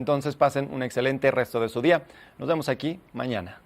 Entonces pasen un excelente resto de su día. Nos vemos aquí mañana.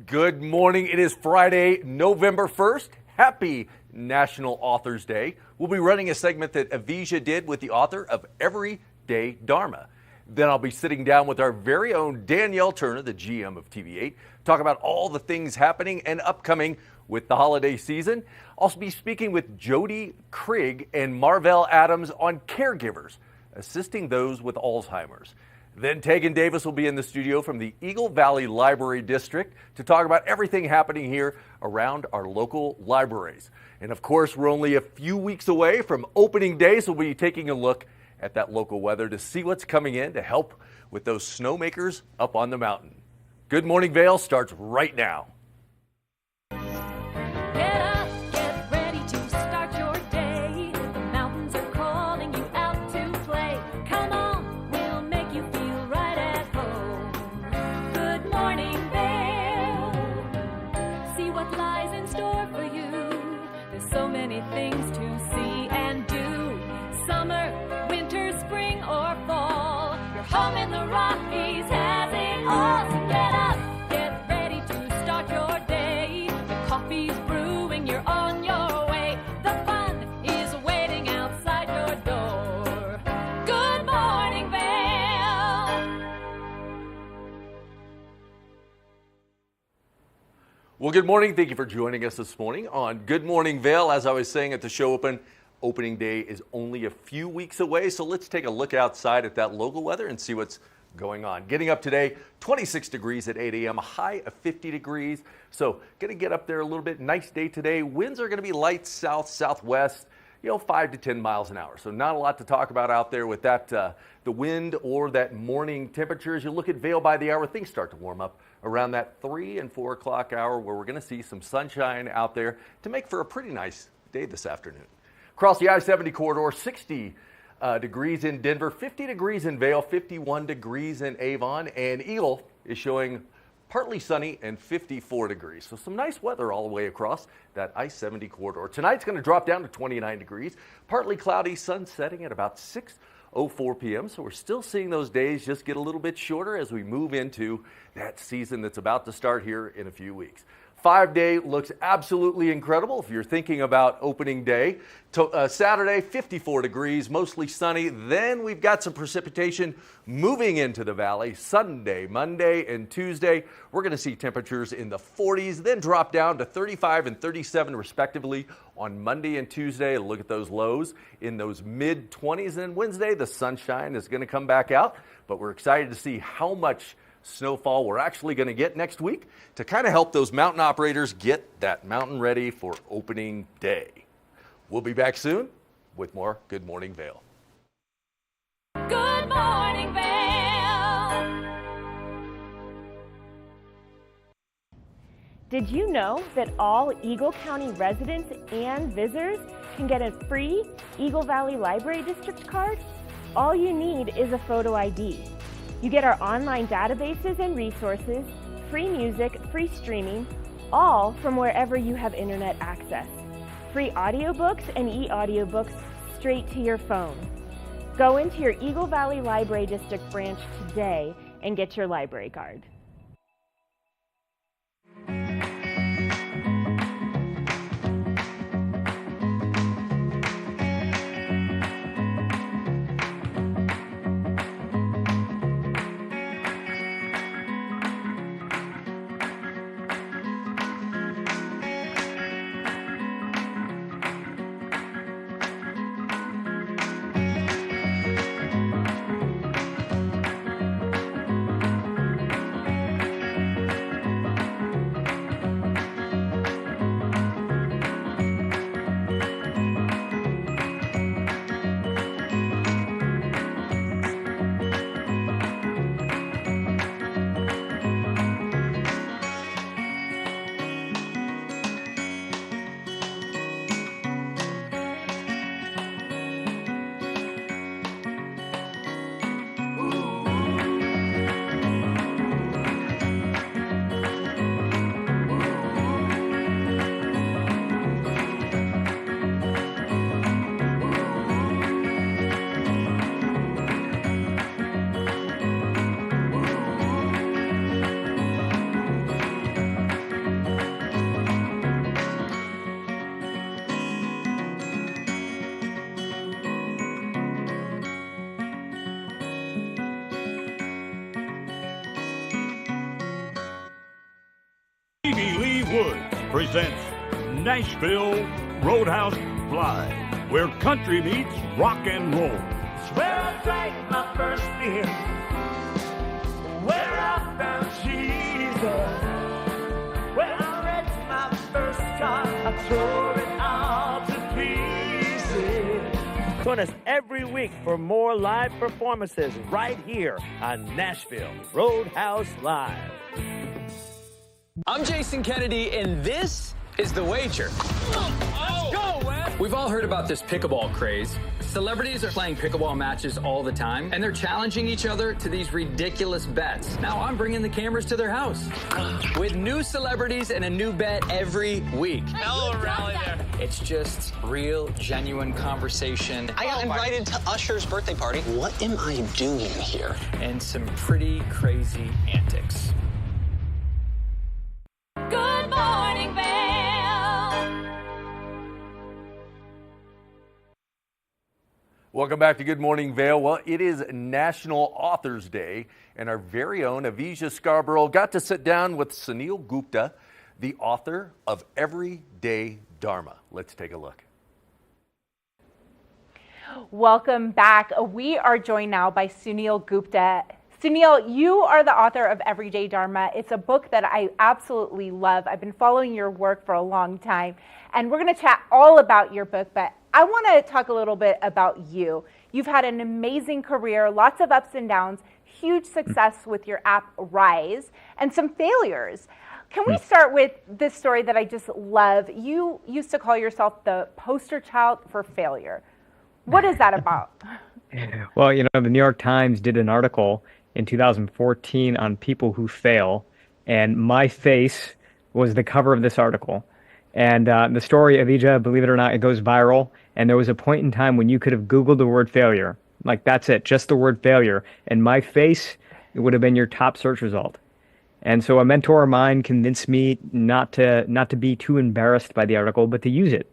Good morning. It is Friday, November 1st. Happy National Authors Day. We'll be running a segment that Avisha did with the author of Everyday Dharma. Then I'll be sitting down with our very own Danielle Turner, the GM of TV8, talk about all the things happening and upcoming with the holiday season. I'll be speaking with Jody Krigg and Marvell Adams on caregivers, assisting those with Alzheimer's. Then Tegan Davis will be in the studio from the Eagle Valley Library District to talk about everything happening here around our local libraries. And of course, we're only a few weeks away from opening day, so we'll be taking a look at that local weather to see what's coming in to help with those snowmakers up on the mountain. Good Morning Vail starts right now. Get up, get ready to start your day. The mountains are calling you out to play. Come on, we'll make you feel right at home. Good morning, Vail. See what lies in store for you. There's so many things to see and do. Summer, winter, spring, or fall. Your home in the Rockies has it all. So get up, get ready to start your day. The coffee's brewing, you're on your way. The fun is waiting outside your door. Good morning, Vail. Well, good morning. Thank you for joining us this morning on Good Morning Vail. As I was saying at the show opening day is only a few weeks away, so let's take a look outside at that local weather and see what's going on. Getting up today, 26 degrees at 8 a.m., a high of 50 degrees. So going to get up there a little bit. Nice day today. Winds are going to be light south, southwest, 5 to 10 miles an hour. So not a lot to talk about out there with that, the wind or that morning temperature. As you look at Vail by the hour, things start to warm up around that 3 and 4 o'clock hour where we're going to see some sunshine out there to make for a pretty nice day this afternoon. Across the I-70 corridor, 60 degrees in Denver, 50 degrees in Vail, 51 degrees in Avon, and Eagle is showing partly sunny and 54 degrees. So some nice weather all the way across that I-70 corridor. Tonight's going to drop down to 29 degrees, partly cloudy, sun setting at about 6:04 p.m. So we're still seeing those days just get a little bit shorter as we move into that season that's about to start here in a few weeks. 5-day looks absolutely incredible if you're thinking about opening day. Saturday, 54 degrees, mostly sunny. Then we've got some precipitation moving into the valley. Sunday, Monday, and Tuesday, we're going to see temperatures in the 40s, then drop down to 35 and 37 respectively on Monday and Tuesday. Look at those lows in those mid-20s. And Wednesday, the sunshine is going to come back out, but we're excited to see how much snowfall we're actually going to get next week to kind of help those mountain operators get that mountain ready for opening day. We'll be back soon with more Good Morning Vail. Good morning, Vail. Did you know that all Eagle County residents and visitors can get a free Eagle Valley Library District card? All you need is a photo ID. You get our online databases and resources, free music, free streaming, all from wherever you have internet access. Free audiobooks and e-audiobooks straight to your phone. Go into your Eagle Valley Library District branch today and get your library card. Woods presents Nashville Roadhouse Live, where country meets rock and roll. Where I drank my first beer, where I found Jesus, where I wrecked my first car, I tore it all to pieces. Join us every week for more live performances right here on Nashville Roadhouse Live. I'm Jason Kennedy, and this is The Wager. Let's go, Wes! We've all heard about this pickleball craze. Celebrities are playing pickleball matches all the time, and they're challenging each other to these ridiculous bets. Now I'm bringing the cameras to their house with new celebrities and a new bet every week. Hell of a rally there. It's just real, genuine conversation. I got invited to Usher's birthday party. What am I doing here? And some pretty crazy antics. Good morning, Vail. Welcome back to Good Morning Vail. Well, it is National Authors Day, and our very own Avijah Scarborough got to sit down with Sunil Gupta, the author of Everyday Dharma. Let's take a look. Welcome back. We are joined now by Sunil Gupta. Sunil, you are the author of Everyday Dharma. It's a book that I absolutely love. I've been following your work for a long time, and we're going to chat all about your book, but I want to talk a little bit about you. You've had an amazing career, lots of ups and downs, huge success with your app Rise, and some failures. Can we start with this story that I just love? You used to call yourself the poster child for failure. What is that about? Well, the New York Times did an article in 2014 on people who fail, and my face was the cover of this article. And the story, Avijah, believe it or not, it goes viral. And there was a point in time when you could have Googled the word failure. Like, that's it, just the word failure. And my face, it would have been your top search result. And so a mentor of mine convinced me not to be too embarrassed by the article, but to use it.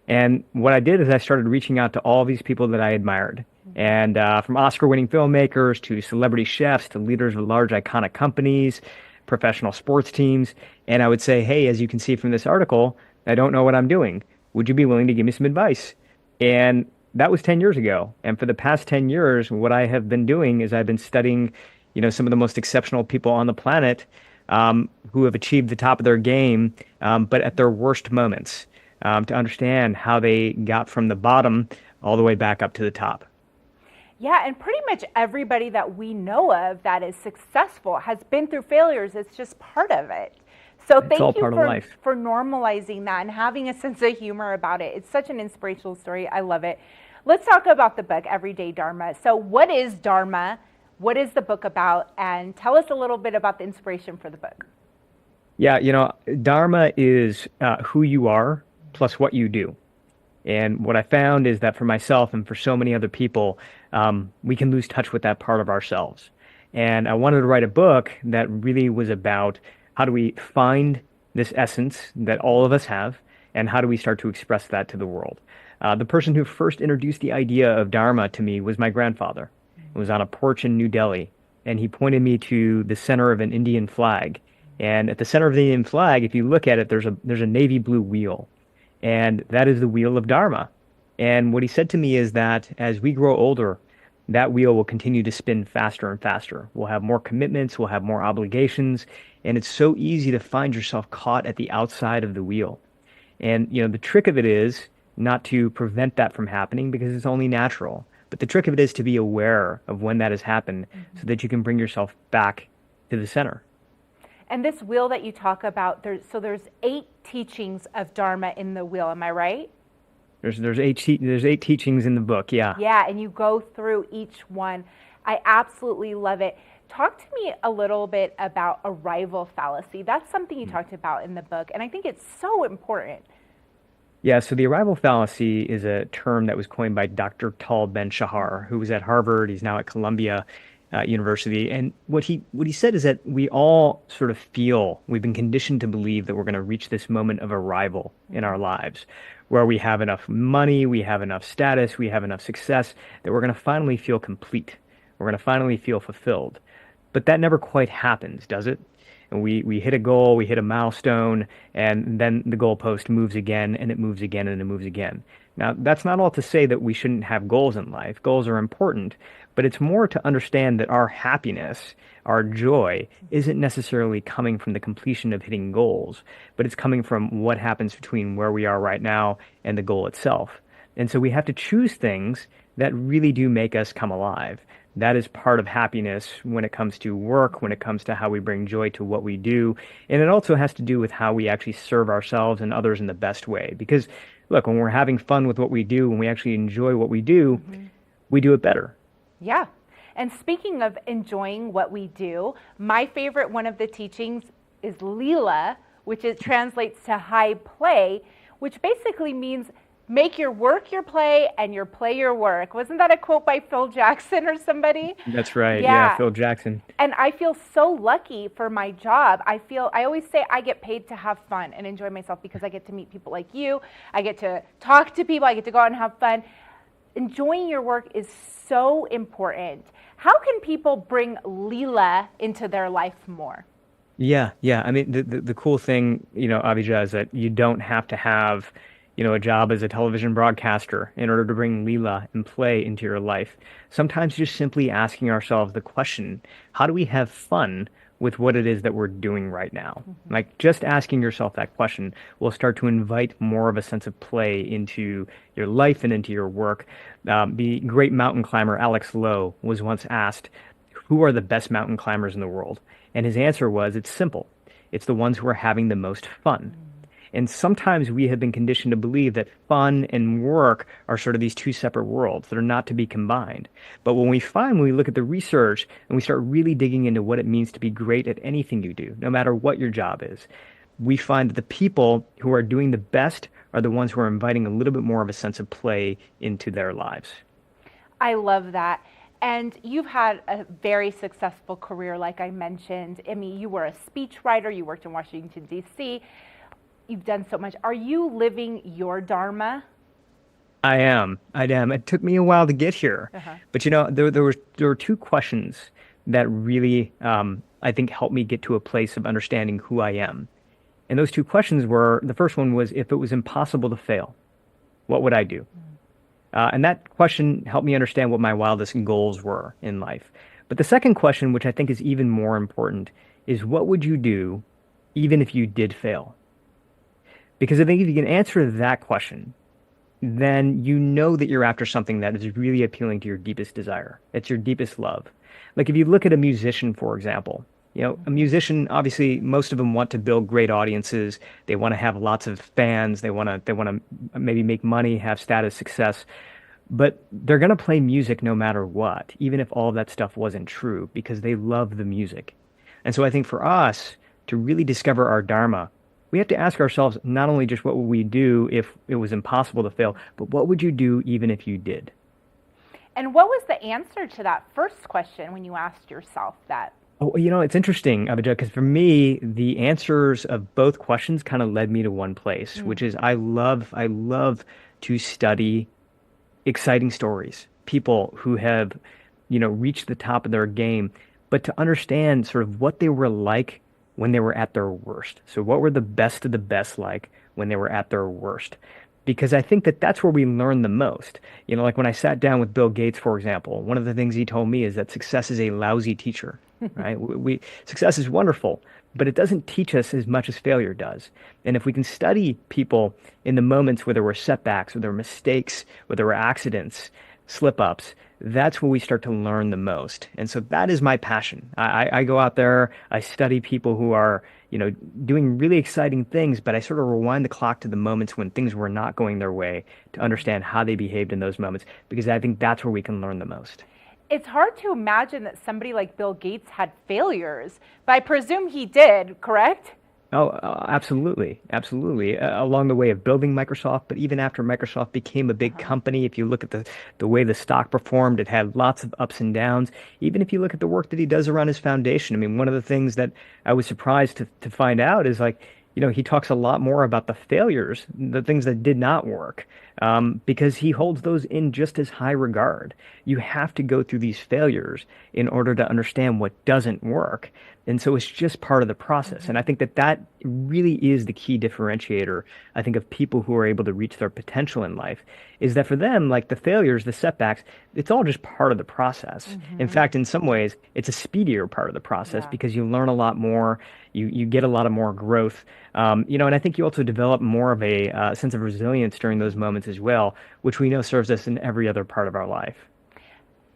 And what I did is I started reaching out to all these people that I admired. And from Oscar-winning filmmakers to celebrity chefs to leaders of large iconic companies, professional sports teams. And I would say, hey, as you can see from this article, I don't know what I'm doing. Would you be willing to give me some advice? And that was 10 years ago. And for the past 10 years, what I have been doing is I've been studying, some of the most exceptional people on the planet who have achieved the top of their game, but at their worst moments, to understand how they got from the bottom all the way back up to the top. Yeah, and pretty much everybody that we know of that is successful has been through failures. It's just part of it. So thank you for normalizing that and having a sense of humor about it. It's such an inspirational story. I love it. Let's talk about the book, Everyday Dharma. So what is Dharma? What is the book about? And tell us a little bit about the inspiration for the book. Yeah, Dharma is who you are plus what you do. And what I found is that for myself and for so many other people, we can lose touch with that part of ourselves. And I wanted to write a book that really was about how do we find this essence that all of us have, and how do we start to express that to the world. The person who first introduced the idea of Dharma to me was my grandfather. It was on a porch in New Delhi, and he pointed me to the center of an Indian flag. And at the center of the Indian flag, if you look at it, there's a navy blue wheel. And that is the wheel of Dharma. And what he said to me is that as we grow older, that wheel will continue to spin faster and faster. We'll have more commitments, we'll have more obligations, and it's so easy to find yourself caught at the outside of the wheel. And, the trick of it is not to prevent that from happening because it's only natural. But the trick of it is to be aware of when that has happened so that you can bring yourself back to the center. And this wheel that you talk about, there's 8 teachings of Dharma in the wheel, am I right? There's 8 teachings in the book, yeah. Yeah, and you go through each one. I absolutely love it. Talk to me a little bit about arrival fallacy. That's something you talked about in the book, and I think it's so important. Yeah, so the arrival fallacy is a term that was coined by Dr. Tal Ben-Shahar, who was at Harvard. He's now at Columbia University. And what he said is that we all sort of feel, we've been conditioned to believe that we're going to reach this moment of arrival in our lives, where we have enough money, we have enough status, we have enough success, that we're going to finally feel complete. We're going to finally feel fulfilled. But that never quite happens, does it? and we hit a goal, we hit a milestone, and then the goalpost moves again, and it moves again, and it moves again. Now, that's not all to say that we shouldn't have goals in life. Goals are important, but it's more to understand that our happiness, our joy, isn't necessarily coming from the completion of hitting goals, but it's coming from what happens between where we are right now and the goal itself. And so we have to choose things that really do make us come alive. That is part of happiness when it comes to work, when it comes to how we bring joy to what we do. And it also has to do with how we actually serve ourselves and others in the best way. Because, look, when we're having fun with what we do, when we actually enjoy what we do it better. Yeah. And speaking of enjoying what we do, my favorite one of the teachings is Leela, which translates to high play, which basically means make your work your play and your play your work. Wasn't that a quote by Phil Jackson or somebody? That's right. Yeah, Phil Jackson. And I feel so lucky for my job. I always say I get paid to have fun and enjoy myself because I get to meet people like you. I get to talk to people. I get to go out and have fun. Enjoying your work is so important. How can people bring Leela into their life more? Yeah. I mean, the cool thing, Abhijah, is that you don't have to have, a job as a television broadcaster in order to bring Leela and play into your life. Sometimes just simply asking ourselves the question, how do we have fun with what it is that we're doing right now? Like, just asking yourself that question will start to invite more of a sense of play into your life and into your work. The great mountain climber Alex Lowe was once asked, who are the best mountain climbers in the world? And his answer was, it's simple. It's the ones who are having the most fun. And sometimes we have been conditioned to believe that fun and work are sort of these two separate worlds that are not to be combined. But when we look at the research and we start really digging into what it means to be great at anything you do, no matter what your job is, we find that the people who are doing the best are the ones who are inviting a little bit more of a sense of play into their lives. I love that. And you've had a very successful career, like I mentioned. I mean, you were a speechwriter, you worked in Washington, D.C., you've done so much. Are you living your Dharma? I am. It took me a while to get here. But, there were two questions that really, I think, helped me get to a place of understanding who I am. And those two questions were, the first one was, if it was impossible to fail, what would I do? And that question helped me understand what my wildest goals were in life. But the second question, which I think is even more important, is what would you do even if you did fail? Because I think if you can answer that question, then you know that you're after something that is really appealing to your deepest desire. It's your deepest love. Like if you look at a musician, for example, a musician, obviously, most of them want to build great audiences. They want to have lots of fans. They want to maybe make money, have status, success. But they're going to play music no matter what, even if all of that stuff wasn't true, because they love the music. And so I think for us to really discover our Dharma, we have to ask ourselves not only just what would we do if it was impossible to fail, but what would you do even if you did? And what was the answer to that first question when you asked yourself that? Oh, it's interesting, Abhijah, because for me, the answers of both questions kind of led me to one place, which is I love to study exciting stories, people who have, reached the top of their game, but to understand sort of what they were like when they were at their worst. So what were the best of the best like when they were at their worst? Because I think that that's where we learn the most. Like when I sat down with Bill Gates, for example, one of the things he told me is that success is a lousy teacher, right? Success is wonderful, but it doesn't teach us as much as failure does. And if we can study people in the moments where there were setbacks, where there were mistakes, where there were accidents, slip-ups, that's where we start to learn the most. And so that is my passion. I go out there, I study people who are, doing really exciting things, but I sort of rewind the clock to the moments when things were not going their way to understand how they behaved in those moments, because I think that's where we can learn the most. It's hard to imagine that somebody like Bill Gates had failures, but I presume he did, correct? Oh, absolutely. Along the way of building Microsoft, but even after Microsoft became a big company, if you look at the way the stock performed, it had lots of ups and downs. Even if you look at the work that he does around his foundation, I mean, one of the things that I was surprised to find out is like he talks a lot more about the failures, the things that did not work, because he holds those in just as high regard. You have to go through these failures in order to understand what doesn't work. And so it's just part of the process. And I think that really is the key differentiator, I think, of people who are able to reach their potential in life, is that for them, like the failures, the setbacks, it's all just part of the process. In fact, in some ways, it's a speedier part of the process because you learn a lot more, you get a lot of more growth, and I think you also develop more of a sense of resilience during those moments as well, which we know serves us in every other part of our life.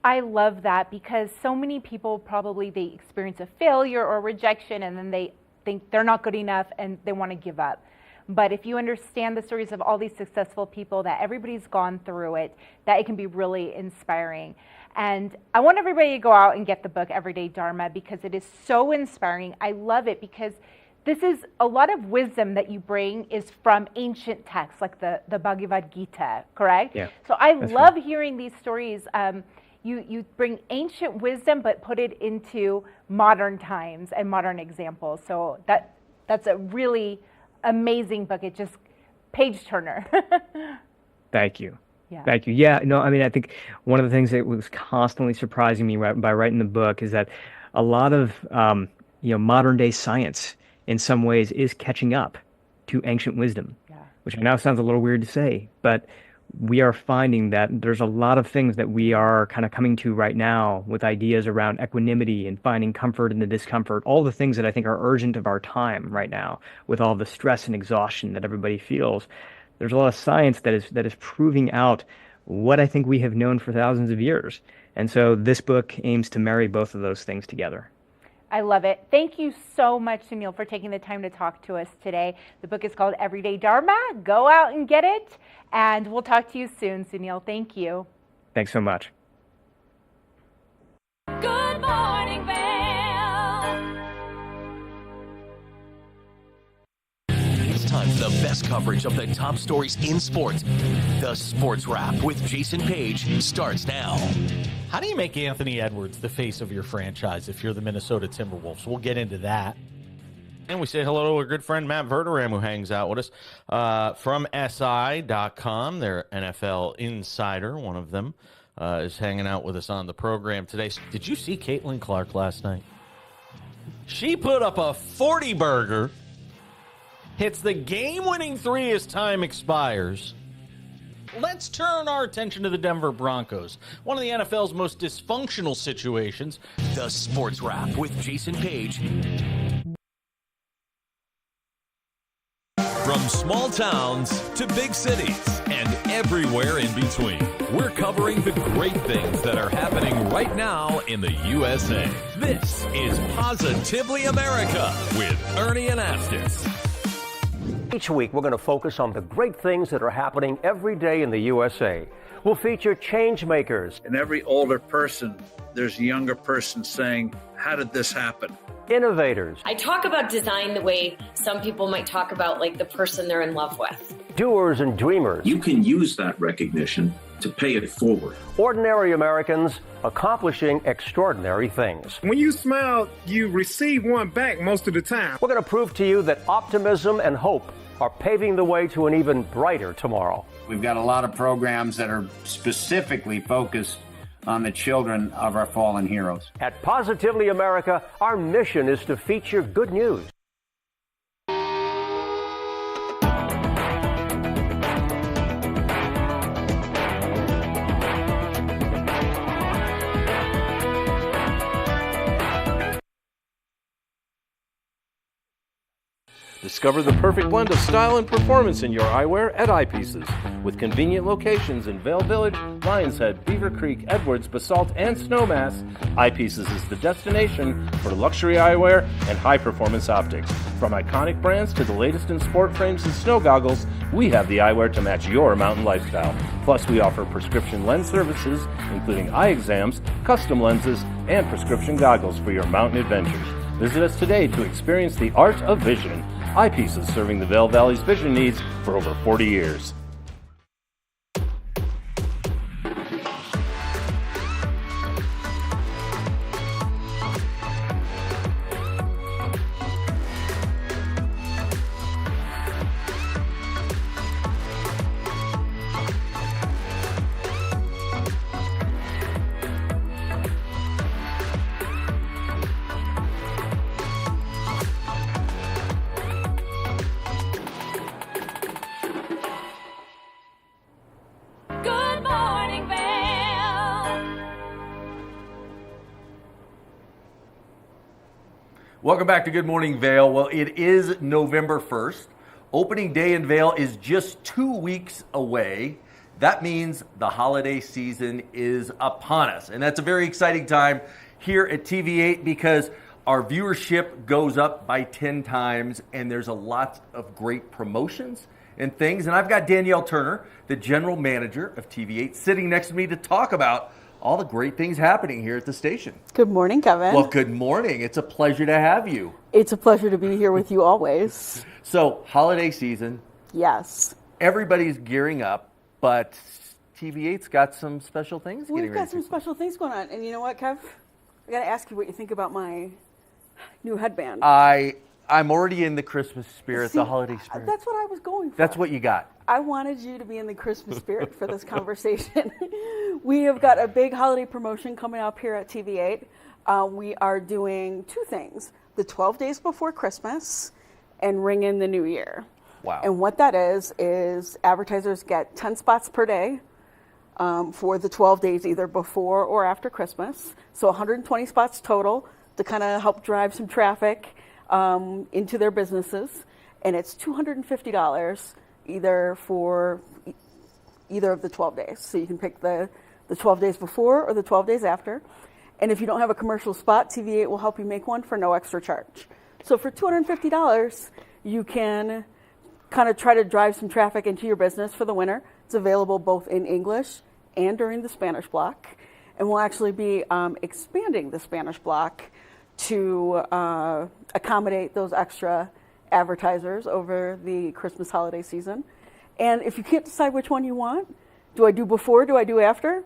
I love that, because so many people probably they experience a failure or rejection and then they think they're not good enough and they want to give up. But if you understand the stories of all these successful people, that everybody's gone through it, that it can be really inspiring. And I want everybody to go out and get the book Everyday Dharma, because it is so inspiring. I love it because this is a lot of wisdom that you bring is from ancient texts like the Bhagavad Gita, correct? Yeah, so I that's love right. hearing these stories. You bring ancient wisdom, but put it into modern times and modern examples. So that's a really amazing book. It just page turner. Thank you. Yeah. Thank you. Yeah, no, I mean, I think one of the things that was constantly surprising me by writing the book is that a lot of, modern day science in some ways is catching up to ancient wisdom, which I know sounds a little weird to say, but we are finding that there's a lot of things that we are kind of coming to right now with ideas around equanimity and finding comfort in the discomfort, all the things that I think are urgent of our time right now with all the stress and exhaustion that everybody feels. There's a lot of science that is proving out what I think we have known for thousands of years. And so this book aims to marry both of those things together. I love it. Thank you so much, Sunil, for taking the time to talk to us today. The book is called Everyday Dharma. Go out and get it. And we'll talk to you soon, Sunil. Thank you. Thanks so much. Good morning, Vail. It's time for the best coverage of the top stories in sports. The Sports Wrap with Jason Page starts now. How do you make Anthony Edwards the face of your franchise if you're the Minnesota Timberwolves? We'll get into that. And we say hello to our good friend Matt Verderam, who hangs out with us from SI.com. Their NFL insider, one of them, is hanging out with us on the program today. Did you see Caitlin Clark last night? She put up a 40-burger, hits the game-winning three as time expires. Let's turn our attention to the Denver Broncos, one of the NFL's most dysfunctional situations. The Sports Wrap with Jason Page. From small towns to big cities and everywhere in between, we're covering the great things that are happening right now in the USA. This is Positively America with Ernie Anastas. Each week, we're going to focus on the great things that are happening every day in the USA. We'll feature change makers. In every older person, there's a younger person saying, how did this happen? Innovators. I talk about design the way some people might talk about like the person they're in love with. Doers and dreamers. You can use that recognition to pay it forward. Ordinary Americans accomplishing extraordinary things. When you smile, you receive one back most of the time. We're going to prove to you that optimism and hope are paving the way to an even brighter tomorrow. We've got a lot of programs that are specifically focused on the children of our fallen heroes. At Positively America, our mission is to feature good news. Discover the perfect blend of style and performance in your eyewear at Eyepieces. With convenient locations in Vail Village, Lions Head, Beaver Creek, Edwards, Basalt, and Snowmass, Eyepieces is the destination for luxury eyewear and high-performance optics. From iconic brands to the latest in sport frames and snow goggles, we have the eyewear to match your mountain lifestyle. Plus, we offer prescription lens services, including eye exams, custom lenses, and prescription goggles for your mountain adventures. Visit us today to experience the art of vision. Eyepieces, serving the Vail Valley's vision needs for over 40 years. Welcome back to Good Morning Vail. Well, it is November 1st. Opening day in Vail is just 2 weeks away. That means the holiday season is upon us. And that's a very exciting time here at TV8 because our viewership goes up by 10 times and there's a lot of great promotions and things. And I've got Danielle Turner, the general manager of TV8, sitting next to me to talk about all the great things happening here at the station. Good morning, Kevin. Well, good morning. It's a pleasure to have you. It's a pleasure to be here with you always. So, holiday season. Yes. Everybody's gearing up, but TV8's got some special things We've got some special things going on. And you know what, Kev? I got to ask you what you think about my new headband. I'm already in the Christmas spirit, the holiday spirit. That's what I was going for. That's what you got. I wanted you to be in the Christmas spirit for this conversation. We have got a big holiday promotion coming up here at TV8. We are doing two things, the 12 days before Christmas and ring in the new year. Wow. And what that is advertisers get 10 spots per day for the 12 days, either before or after Christmas. So 120 spots total to kind of help drive some traffic into their businesses. And it's $250 either for either of the 12 days. So you can pick the 12 days before or the 12 days after. And if you don't have a commercial spot, TV8 will help you make one for no extra charge. So for $250, you can kind of try to drive some traffic into your business for the winter. It's available both in English and during the Spanish block. And we'll actually be expanding the Spanish block to accommodate those extra advertisers over the Christmas holiday season. And if you can't decide which one you want, do I do before, do I do after?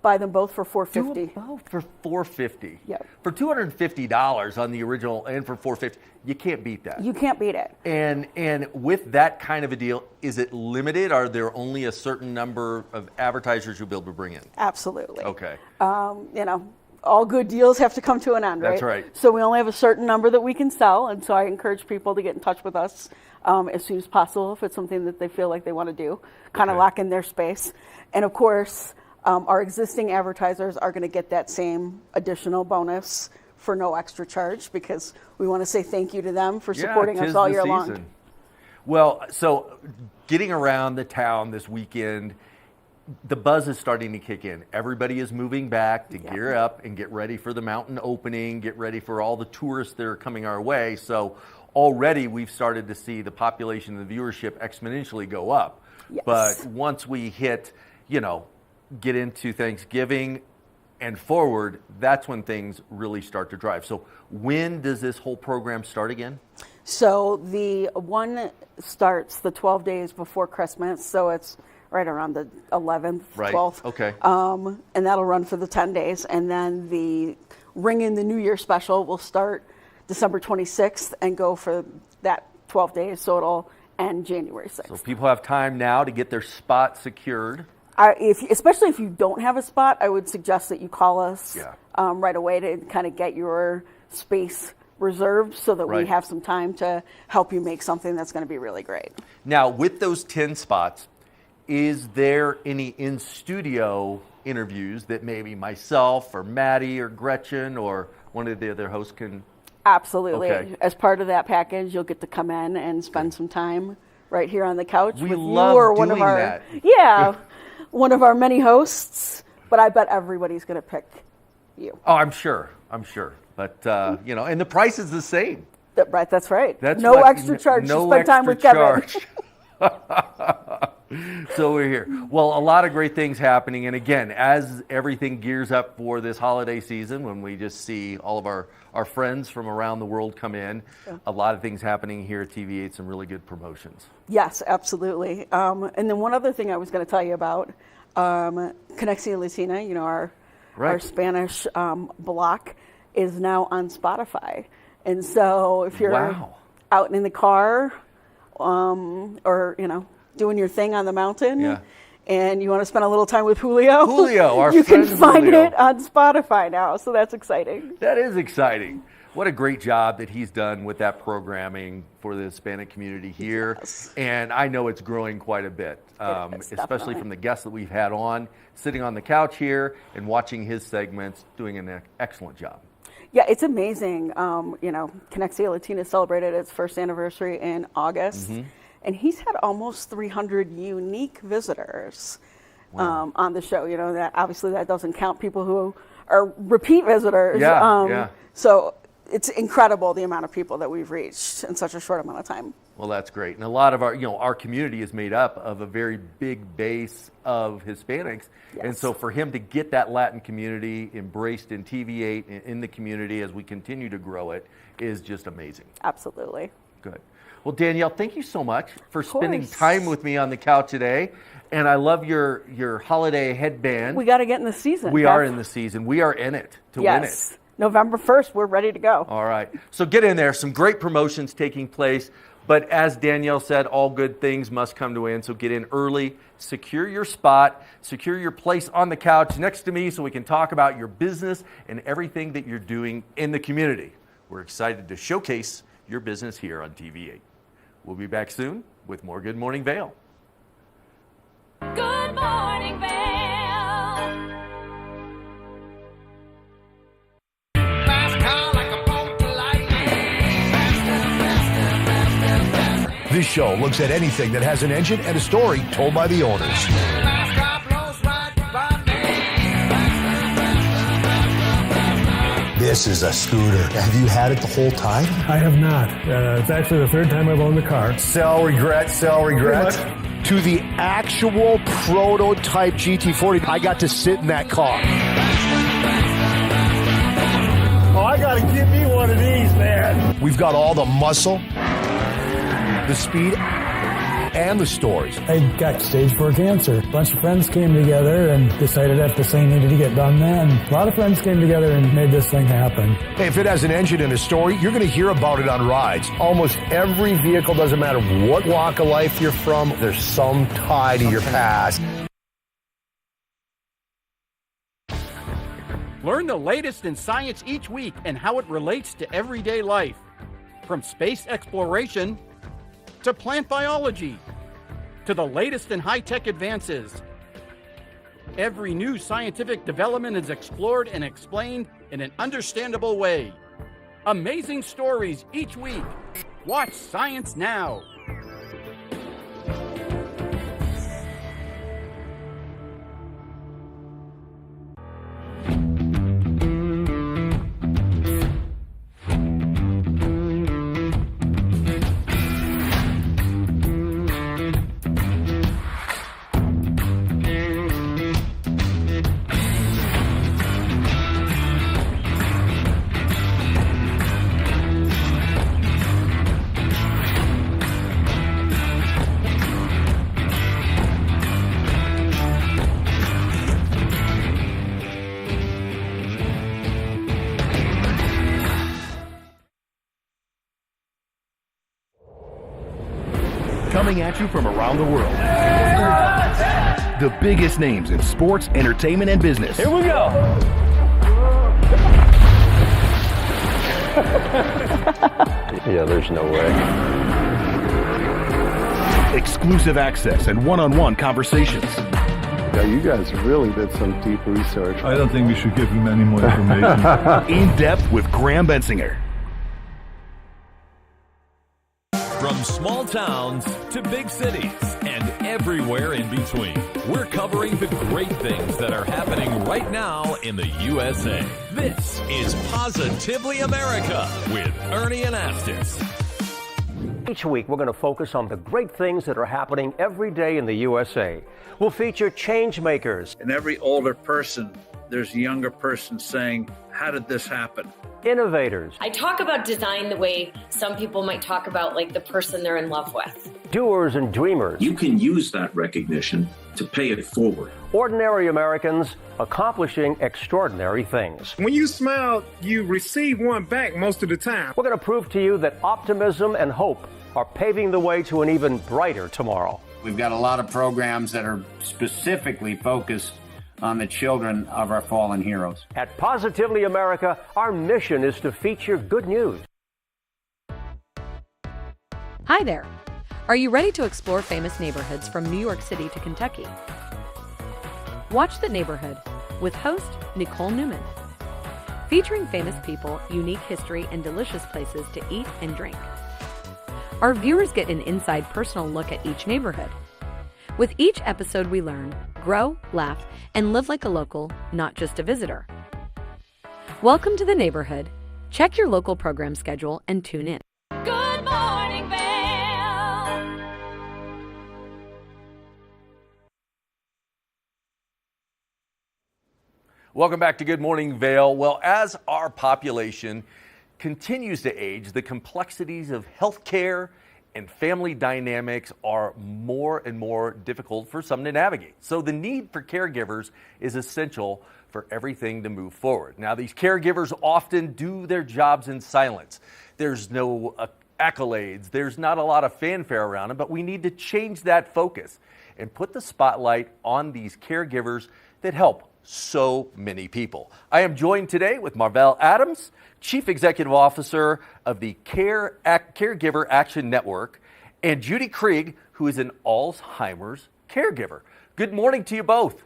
Buy them both for $450. Do them both for $450. Yeah. For $250 on the original and for $450, you can't beat that. You can't beat it. And with that kind of a deal, is it limited? Are there only a certain number of advertisers you'll be able to bring in? Absolutely. Okay. You know, all good deals have to come to an end, right? That's right. So we only have a certain number that we can sell, and so I encourage people to get in touch with us as soon as possible if it's something that they feel like they want to do, kind of lock in their space. And of course, our existing advertisers are going to get that same additional bonus for no extra charge because we want to say thank you to them for supporting us all year long. Well, so getting around the town this weekend, the buzz is starting to kick in. Everybody is moving back to gear up and get ready for the mountain opening, get ready for all the tourists that are coming our way. So already we've started to see the population and the viewership exponentially go up. Yes. But once we hit, get into Thanksgiving and forward, that's when things really start to drive. So when does this whole program start again? So the one starts the 12 days before Christmas, so it's right around the 11th, Right. 12th. Okay. And that'll run for the 10 days. And then the Ring in the New Year special will start December 26th and go for that 12 days, so it'll end January 6th. So people have time now to get their spot secured. Especially if you don't have a spot, I would suggest that you call us right away to kind of get your space reserved so that we Right. have some time to help you make something that's going to be really great. Now, with those 10 spots, is there any in-studio interviews that maybe myself or Maddie or Gretchen or one of the other hosts can? Absolutely. Okay. As part of that package, you'll get to come in and spend some time right here on the couch We with love you or one doing of our that. one of our many hosts. But I bet everybody's going to pick you. Oh, I'm sure. But, and the price is the same. Right, that's right. That's no what- extra charge no to spend time with extra Kevin. So we're here. Well, a lot of great things happening. And again, as everything gears up for this holiday season, when we just see all of our friends from around the world come in, a lot of things happening here at TV8, some really good promotions. Yes, absolutely. And then one other thing I was going to tell you about, Conexión Latina, our Spanish block is now on Spotify. And so if you're out in the car or, doing your thing on the mountain and you want to spend a little time with Julio, our you can friend find Julio. it on Spotify now. So that's exciting. That is exciting. What a great job that he's done with that programming for the Hispanic community here. And I know it's growing quite a bit, especially definitely. from the guests that we've had on, sitting on the couch here and watching his segments, doing an excellent job. Yeah, it's amazing. Connexia Latina celebrated its first anniversary in August, and he's had almost 300 unique visitors on the show. That obviously that doesn't count people who are repeat visitors. So it's incredible the amount of people that we've reached in such a short amount of time. Well, that's great. And a lot of our community is made up of a very big base of Hispanics. Yes. And so for him to get that Latin community embraced in TV8 and in the community as we continue to grow it is just amazing. Absolutely. Good. Well, Danielle, thank you so much for spending time with me on the couch today. And I love your holiday headband. We got to get in the season. We are in the season. We are in it to win it. November 1st, we're ready to go. All right. So get in there. Some great promotions taking place. But as Danielle said, all good things must come to an end. So get in early, secure your spot, secure your place on the couch next to me so we can talk about your business and everything that you're doing in the community. We're excited to showcase your business here on TV8. We'll be back soon with more Good Morning Vail. Good morning, Vail. This show looks at anything that has an engine and a story told by the owners. This is a scooter. Have you had it the whole time? I have not. It's actually the third time I've owned the car. Sell, regret, sell, regret. To the actual prototype GT40, I got to sit in that car. Oh, I gotta get me one of these, man. We've got all the muscle, the speed, and the stories. I got stage 4 cancer. A bunch of friends came together and decided that this thing needed to get done then. A lot of friends came together and made this thing happen. Hey, if it has an engine and a story, you're going to hear about it on rides. Almost every vehicle, doesn't matter what walk of life you're from, there's some tie to your past. Learn the latest in science each week and how it relates to everyday life. From space exploration to plant biology, to the latest in high-tech advances. Every new scientific development is explored and explained in an understandable way. Amazing stories each week. Watch Science Now. Coming at you from around the world. The biggest names in sports, entertainment, and business. Here we go. Yeah, there's no way. Exclusive access and one-on-one conversations. Yeah, you guys really did some deep research. I don't think we should give him any more information. In depth with Graham Bensinger. From small towns to big cities and everywhere in between, we're covering the great things that are happening right now in the USA. This is Positively America with Ernie Anastas. Each week, we're going to focus on the great things that are happening every day in the USA. We'll feature change makers. In every older person, there's a younger person saying, how did this happen? Innovators. I talk about design the way some people might talk about like the person they're in love with. Doers and dreamers. You can use that recognition to pay it forward. Ordinary Americans accomplishing extraordinary things. When you smile, you receive one back most of the time. We're going to prove to you that optimism and hope are paving the way to an even brighter tomorrow. We've got a lot of programs that are specifically focused on the children of our fallen heroes. At Positively America, our mission is to feature good news. Hi there. Are you ready to explore famous neighborhoods from New York City to Kentucky? Watch The Neighborhood with host Nicole Newman. featuring famous people, unique history, and delicious places to eat and drink. Our viewers get an inside personal look at each neighborhood. With each episode, we learn, grow, laugh, and live like a local, not just a visitor. Welcome to the neighborhood. Check your local program schedule and tune in. Good morning, Vail. Welcome back to Good Morning Vail. Well, as our population continues to age, the complexities of healthcare and family dynamics are more and more difficult for some to navigate. So the need for caregivers is essential for everything to move forward. Now, these caregivers often do their jobs in silence. There's no accolades. There's not a lot of fanfare around them, but we need to change that focus and put the spotlight on these caregivers that help so many people. I am joined today with Marvell Adams, Chief Executive Officer of the Caregiver Action Network, and Judy Krieg, who is an Alzheimer's caregiver. Good morning to you both.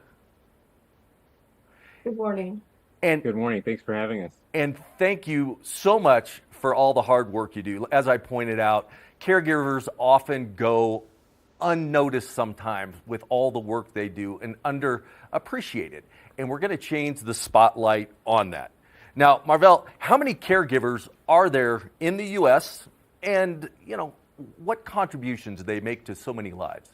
Good morning. And good morning. Thanks for having us. And thank you so much for all the hard work you do. As I pointed out, caregivers often go unnoticed sometimes with all the work they do and underappreciated. And we're going to change the spotlight on that. Now, Marvell, how many caregivers are there in the U.S. and, what contributions do they make to so many lives?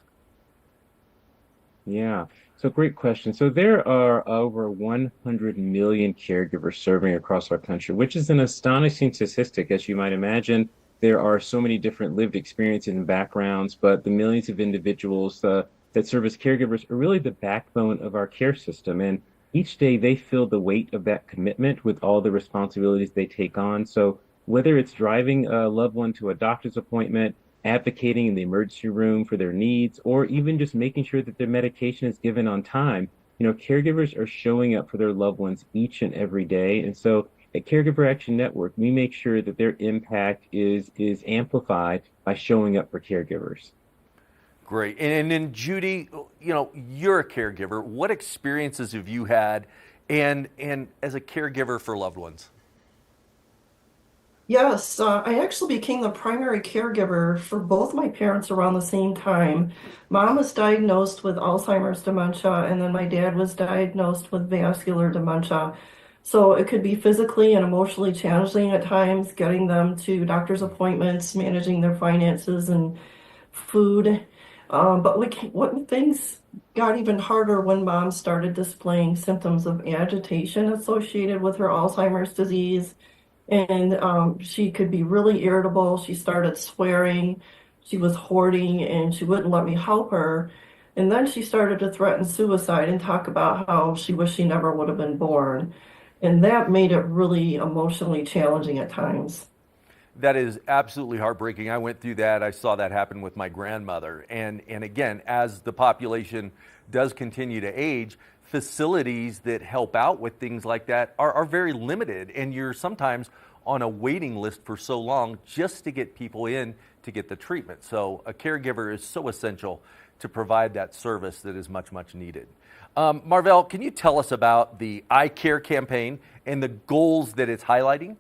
Yeah, so great question. So there are over 100 million caregivers serving across our country, which is an astonishing statistic, as you might imagine. There are so many different lived experiences and backgrounds, but the millions of individuals that serve as caregivers are really the backbone of our care system. And each day they feel the weight of that commitment with all the responsibilities they take on. So whether it's driving a loved one to a doctor's appointment, advocating in the emergency room for their needs, or even just making sure that their medication is given on time, caregivers are showing up for their loved ones each and every day. And so at Caregiver Action Network, we make sure that their impact is amplified by showing up for caregivers. Great. And then Judy, you're a caregiver. What experiences have you had and as a caregiver for loved ones? Yes, I actually became the primary caregiver for both my parents around the same time. Mom was diagnosed with Alzheimer's dementia, and then my dad was diagnosed with vascular dementia. So it could be physically and emotionally challenging at times, getting them to doctor's appointments, managing their finances and food. What things got even harder when Mom started displaying symptoms of agitation associated with her Alzheimer's disease. And she could be really irritable. She started swearing. She was hoarding, and she wouldn't let me help her. And then she started to threaten suicide and talk about how she wished she never would have been born. And that made it really emotionally challenging at times. That is absolutely heartbreaking. I went through that. I saw that happen with my grandmother. And again, as the population does continue to age, facilities that help out with things like that are very limited. And you're sometimes on a waiting list for so long just to get people in to get the treatment. So a caregiver is so essential to provide that service that is much, much needed. Marvell, can you tell us about the I Care campaign and the goals that it's highlighting?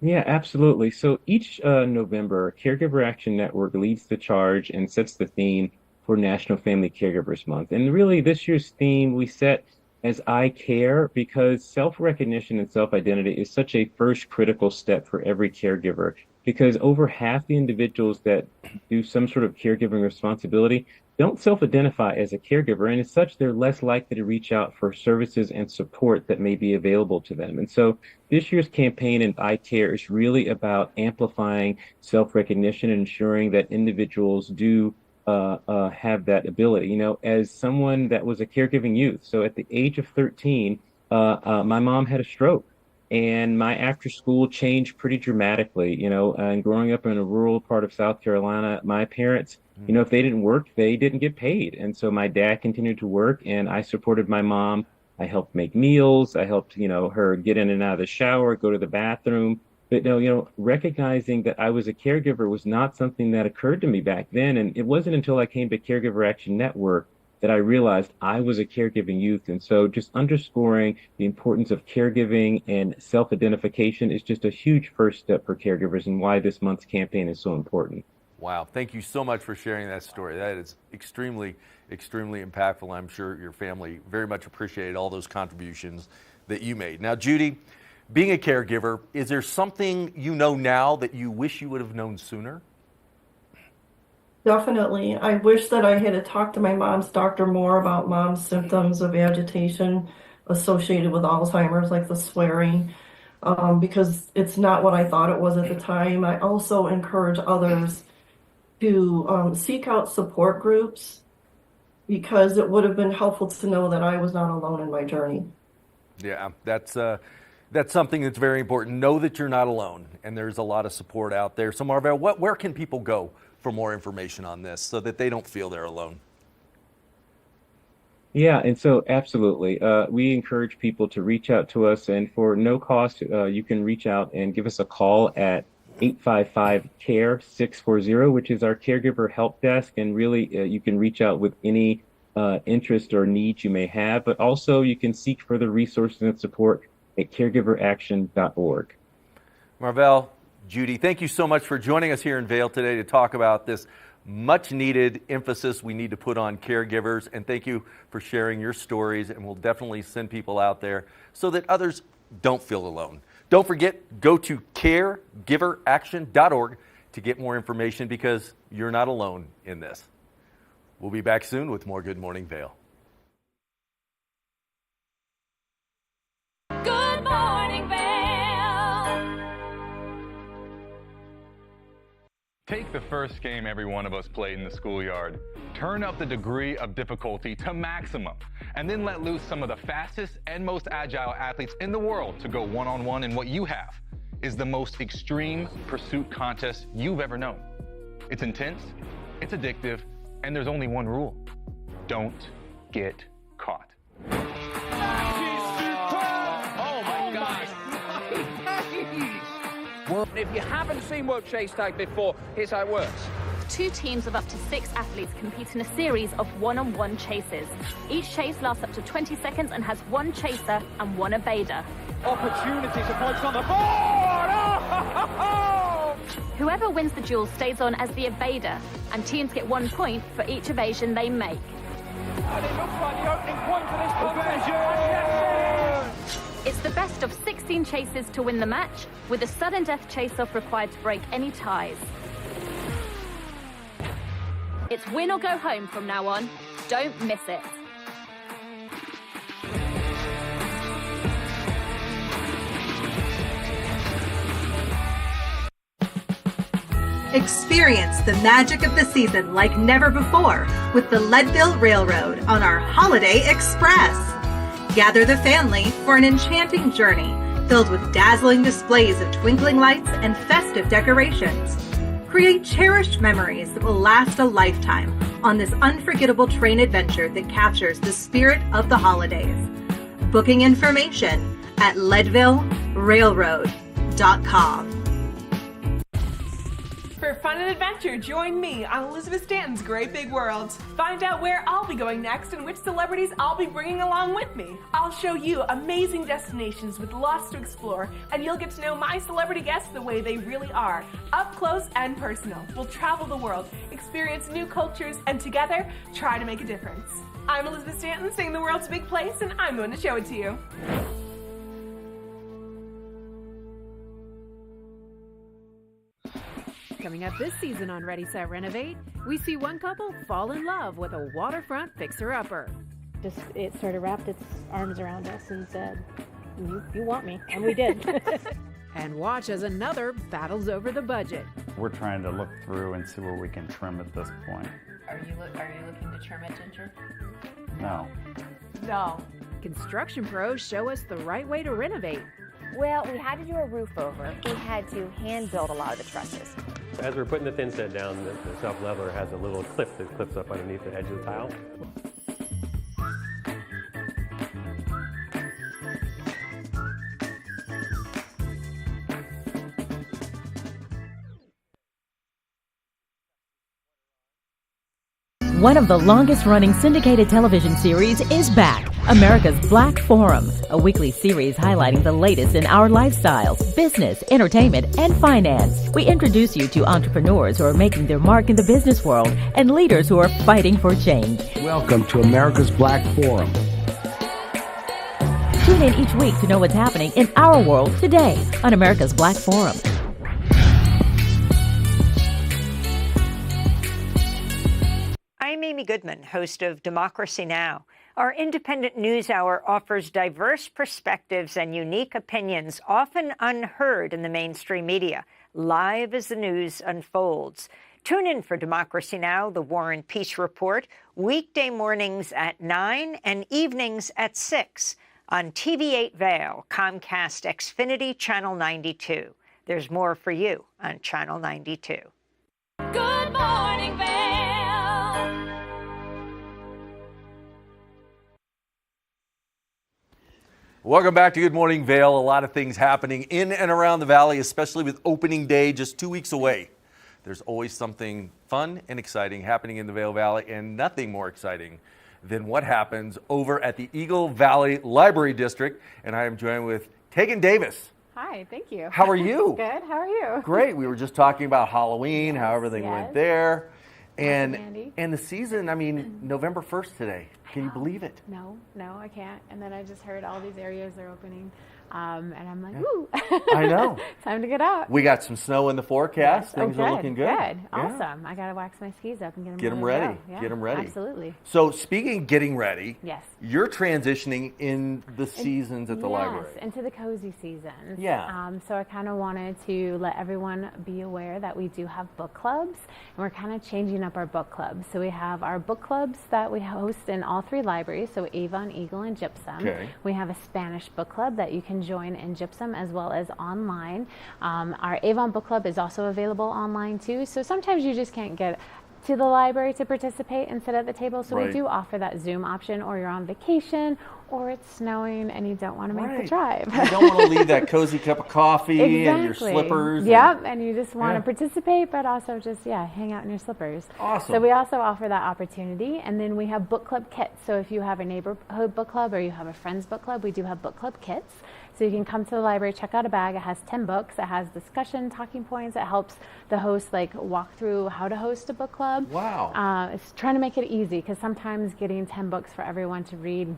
Yeah, absolutely. So each November, Caregiver Action Network leads the charge and sets the theme for National Family Caregivers Month. And really, this year's theme we set as I Care because self-recognition and self-identity is such a first critical step for every caregiver. Because over half the individuals that do some sort of caregiving responsibility don't self-identify as a caregiver, and as such, they're less likely to reach out for services and support that may be available to them. And so this year's campaign in I Care is really about amplifying self-recognition and ensuring that individuals do have that ability. As someone that was a caregiving youth, so at the age of 13, my mom had a stroke. And my after school changed pretty dramatically, and growing up in a rural part of South Carolina, my parents, if they didn't work, they didn't get paid. And so my dad continued to work and I supported my mom. I helped make meals. I helped, her get in and out of the shower, go to the bathroom. But recognizing that I was a caregiver was not something that occurred to me back then. And it wasn't until I came to Caregiver Action Network that I realized I was a caregiving youth. And so just underscoring the importance of caregiving and self-identification is just a huge first step for caregivers, and why this month's campaign is so important. Wow, thank you so much for sharing that story. That is extremely, extremely impactful. I'm sure your family very much appreciated all those contributions that you made. Now, Judy, being a caregiver, is there something you know now that you wish you would have known sooner? Definitely. I wish that I had talked to my mom's doctor more about mom's symptoms of agitation associated with Alzheimer's, like the swearing, because it's not what I thought it was at the time. I also encourage others to seek out support groups, because it would have been helpful to know that I was not alone in my journey. Yeah, that's something that's very important. Know that you're not alone, and there's a lot of support out there. So Marvell, where can people go for more information on this so that they don't feel they're alone? Yeah, and so absolutely. We encourage people to reach out to us, and for no cost, you can reach out and give us a call at 855-CARE-640, which is our caregiver help desk. And really, you can reach out with any interest or needs you may have, but also you can seek further resources and support at caregiveraction.org. Marvell, Judy, thank you so much for joining us here in Vail today to talk about this much needed emphasis we need to put on caregivers. And thank you for sharing your stories, and we'll definitely send people out there so that others don't feel alone. Don't forget, go to caregiveraction.org to get more information, because you're not alone in this. We'll be back soon with more Good Morning Vail. Good morning, Vail. Take the first game every one of us played in the schoolyard. Turn up the degree of difficulty to maximum, and then let loose some of the fastest and most agile athletes in the world to go one-on-one in what you have is the most extreme pursuit contest you've ever known. It's intense, it's addictive, and there's only one rule: don't get caught. Oh my gosh. If you haven't seen World Chase Tag before, here's how it works. 2 teams of up to 6 athletes compete in a series of one-on-one chases. Each chase lasts up to 20 seconds and has 1 chaser and 1 evader. Opportunity to focus on the board! Oh! Whoever wins the duel stays on as the evader, and teams get 1 point for each evasion they make. And it looks like the opening point for this contest. It's the best of 16 chases to win the match, with a sudden death chase-off required to break any ties. It's win or go home from now on. Don't miss it. Experience the magic of the season like never before with the Leadville Railroad on our Holiday Express. Gather the family for an enchanting journey filled with dazzling displays of twinkling lights and festive decorations. Create cherished memories that will last a lifetime on this unforgettable train adventure that captures the spirit of the holidays. Booking information at leadvillerailroad.com. For fun and adventure, join me on Elizabeth Stanton's Great Big World. Find out where I'll be going next and which celebrities I'll be bringing along with me. I'll show you amazing destinations with lots to explore, and you'll get to know my celebrity guests the way they really are, up close and personal. We'll travel the world, experience new cultures, and together, try to make a difference. I'm Elizabeth Stanton, saying the world's a big place, and I'm going to show it to you. Coming up this season on Ready, Set, Renovate, we see one couple fall in love with a waterfront fixer-upper. It sort of wrapped its arms around us and said, you want me, and we did. And watch as another battles over the budget. We're trying to look through and see where we can trim at this point. Are you looking to trim it, Ginger? No. No. Construction pros show us the right way to renovate. Well, we had to do a roof over. We had to hand build a lot of the trusses. As we're putting the thin set down, the self-leveler has a little clip that clips up underneath the edge of the tile. One of the longest-running syndicated television series is back, America's Black Forum, a weekly series highlighting the latest in our lifestyles, business, entertainment, and finance. We introduce you to entrepreneurs who are making their mark in the business world and leaders who are fighting for change. Welcome to America's Black Forum. Tune in each week to know what's happening in our world today on America's Black Forum. I'm Amy Goodman, host of Democracy Now! Our independent news hour offers diverse perspectives and unique opinions, often unheard in the mainstream media, live as the news unfolds. Tune in for Democracy Now!, the War and Peace Report, weekday mornings at 9 and evenings at 6 on TV8 Vail, Comcast Xfinity Channel 92. There's more for you on Channel 92. Good morning, Vail. Welcome back to Good Morning Vail. A lot of things happening in and around the Valley, especially with opening day just 2 weeks away. There's always something fun and exciting happening in the Vail Valley, and nothing more exciting than what happens over at the Eagle Valley Library District. And I am joined with Tegan Davis. Hi, thank you. How are you? Good, how are you? Great. We were just talking about Halloween, how everything yes. went there. Awesome, And the season, I mean, November 1st today. Can you believe it? No, I can't. And then I just heard all these areas are opening. And I'm like, ooh. I know. Time to get out. We got some snow in the forecast. Yes. Things are looking good. Good. Yeah. Awesome. I got to wax my skis up and get them ready. Yeah, get them ready. Absolutely. So speaking of getting ready, yes, you're transitioning in the seasons at the library. Yes, into the cozy seasons. Yeah. So I kind of wanted to let everyone be aware that we do have book clubs, and we're kind of changing up our book clubs. So we have our book clubs that we host in all three libraries, so Avon, Eagle, and Gypsum. Okay. We have a Spanish book club that you can join in Gypsum as well as online. Our Avon book club is also available online too, so sometimes you just can't get to the library to participate and sit at the table, so we do offer that Zoom option, or you're on vacation or it's snowing and you don't want to make the drive. You don't want to leave that cozy cup of coffee and your slippers. Yep, and you just want to participate, but also just, hang out in your slippers. Awesome. So we also offer that opportunity, and then we have book club kits. So if you have a neighborhood book club or you have a friend's book club, we do have book club kits. So you can come to the library, check out a bag. It has 10 books. It has discussion, talking points. It helps the host walk through how to host a book club. Wow. It's trying to make it easy, because sometimes getting 10 books for everyone to read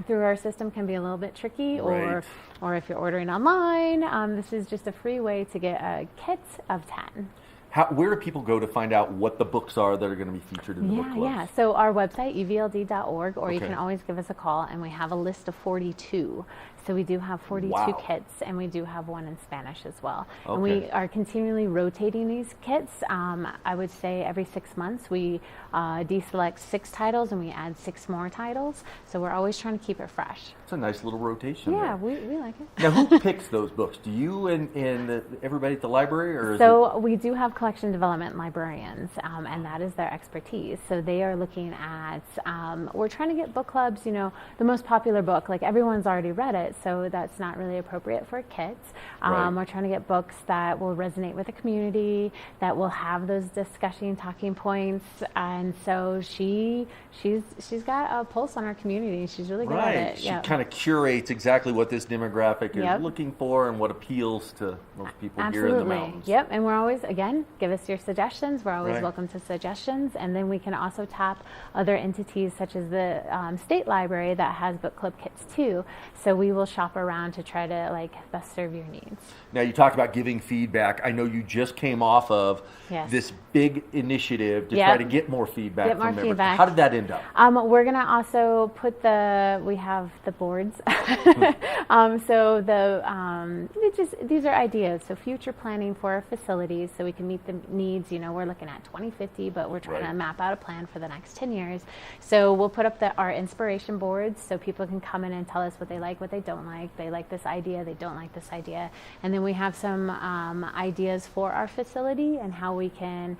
through our system can be a little bit tricky, or if you're ordering online, this is just a free way to get a kit of 10. Where do people go to find out what the books are that are going to be featured in the book clubs? Yeah. So our website, evld.org, or you can always give us a call, and we have a list of 42. So we do have 42 kits, and we do have one in Spanish as well. Okay. And we are continually rotating these kits. I would say every 6 months we deselect 6 titles and we add 6 more titles. So we're always trying to keep it fresh. It's a nice little rotation. Yeah, there. we like it. Now, who picks those books? Do you and everybody at the library? Or so we do have collection development librarians, and that is their expertise. So they are looking at, we're trying to get book clubs, the most popular book, like everyone's already read it, so that's not really appropriate for kids. We're trying to get books that will resonate with the community, that will have those discussion talking points, and so she's got a pulse on our community. She's really good at it. She kind of curates exactly what this demographic is looking for and what appeals to most people here in the mountains. Yep, and we're always, again, give us your suggestions. We're always welcome to suggestions, and then we can also tap other entities such as the State Library that has book club kits too. So we will shop around to try to best serve your needs. Now, you talked about giving feedback. I know you just came off of this big initiative to try to get more feedback from members. How did that end up? We're going to also put we have the boards. So these are ideas. So future planning for our facilities so we can meet the needs. We're looking at 2050, but we're trying to map out a plan for the next 10 years. So we'll put up our inspiration boards so people can come in and tell us what they like, what they don't like. They like this idea, they don't like this idea. And then we have some ideas for our facility and how we can